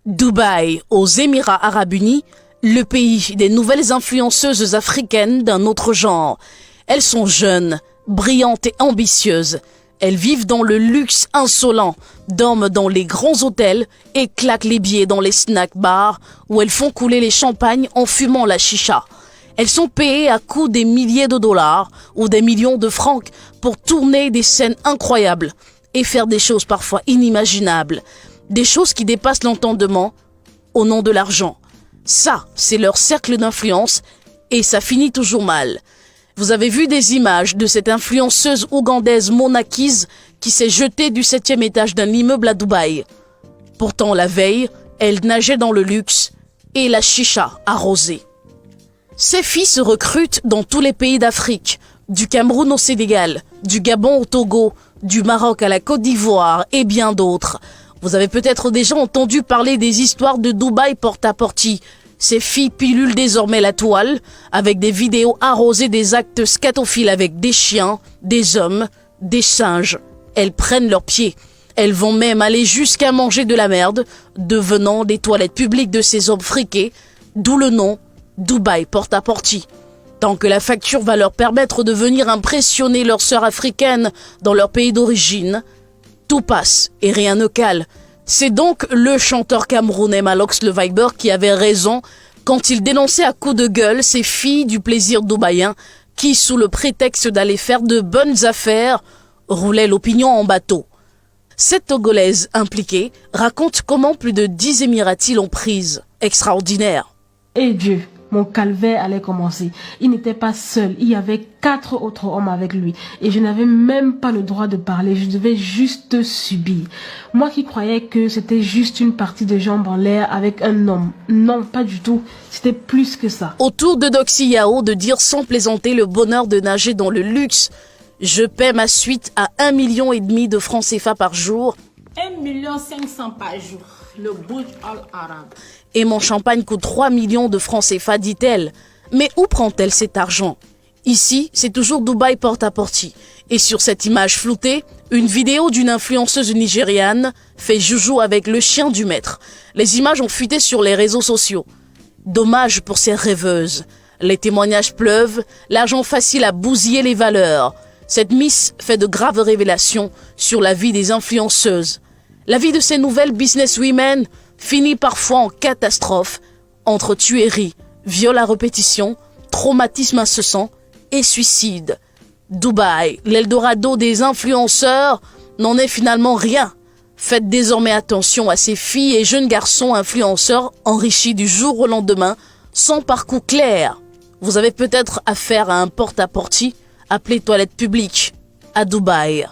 Dubaï, aux Émirats Arabes Unis, le pays des nouvelles influenceuses africaines d'un autre genre. Elles sont jeunes, brillantes et ambitieuses. Elles vivent dans le luxe insolent, dorment dans les grands hôtels et claquent les billets dans les snack bars où elles font couler les champagnes en fumant la chicha. Elles sont payées à coups des milliers de dollars ou des millions de francs pour tourner des scènes incroyables et faire des choses parfois inimaginables. Des choses qui dépassent l'entendement au nom de l'argent. Ça, c'est leur cercle d'influence et ça finit toujours mal. Vous avez vu des images de cette influenceuse ougandaise Mona Keys qui s'est jetée du 7e étage d'un immeuble à Dubaï. Pourtant, la veille, elle nageait dans le luxe et la chicha arrosée. Ces filles se recrutent dans tous les pays d'Afrique, du Cameroun au Sénégal, du Gabon au Togo, du Maroc à la Côte d'Ivoire et bien d'autres. Vous avez peut-être déjà entendu parler des histoires de Dubaï porte-à-porte. Ces filles pilulent désormais la toile avec des vidéos arrosées des actes scatophiles avec des chiens, des hommes, des singes. Elles prennent leurs pieds. Elles vont même aller jusqu'à manger de la merde, devenant des toilettes publiques de ces hommes friqués, d'où le nom Dubaï porte-à-porte. Tant que la facture va leur permettre de venir impressionner leurs sœurs africaines dans leur pays d'origine, tout passe et rien ne cale. C'est donc le chanteur camerounais Malox le Viber qui avait raison quand il dénonçait à coups de gueule ces filles du plaisir dubaïen qui, sous le prétexte d'aller faire de bonnes affaires, roulaient l'opinion en bateau. Cette Togolaise impliquée raconte comment plus de 10 Émiratis l'ont prise. Extraordinaire. Et Dieu, mon calvaire allait commencer. Il n'était pas seul, il y avait 4 autres hommes avec lui. Et je n'avais même pas le droit de parler, je devais juste subir. Moi qui croyais que c'était juste une partie de jambes en l'air avec un homme. Non, pas du tout, c'était plus que ça. Autour de Doxy Yao de dire sans plaisanter le bonheur de nager dans le luxe. Je paie ma suite à 1,5 million de francs CFA par jour. 1,5 million par jour, le Burj Al Arab. Et mon champagne coûte 3 millions de francs CFA, dit-elle. Mais où prend-elle cet argent? Ici, c'est toujours Dubaï porte-à-porte. Et sur cette image floutée, une vidéo d'une influenceuse nigériane fait joujou avec le chien du maître. Les images ont fuité sur les réseaux sociaux. Dommage pour ces rêveuses. Les témoignages pleuvent, l'argent facile à bousiller les valeurs. Cette Miss fait de graves révélations sur la vie des influenceuses. La vie de ces nouvelles businesswomen finit parfois en catastrophe entre tuerie, viol à répétition, traumatisme incessant et suicide. Dubaï, l'Eldorado des influenceurs, n'en est finalement rien. Faites désormais attention à ces filles et jeunes garçons influenceurs enrichis du jour au lendemain, sans parcours clair. Vous avez peut-être affaire à un porte-à-porte appelé toilette publique à Dubaï.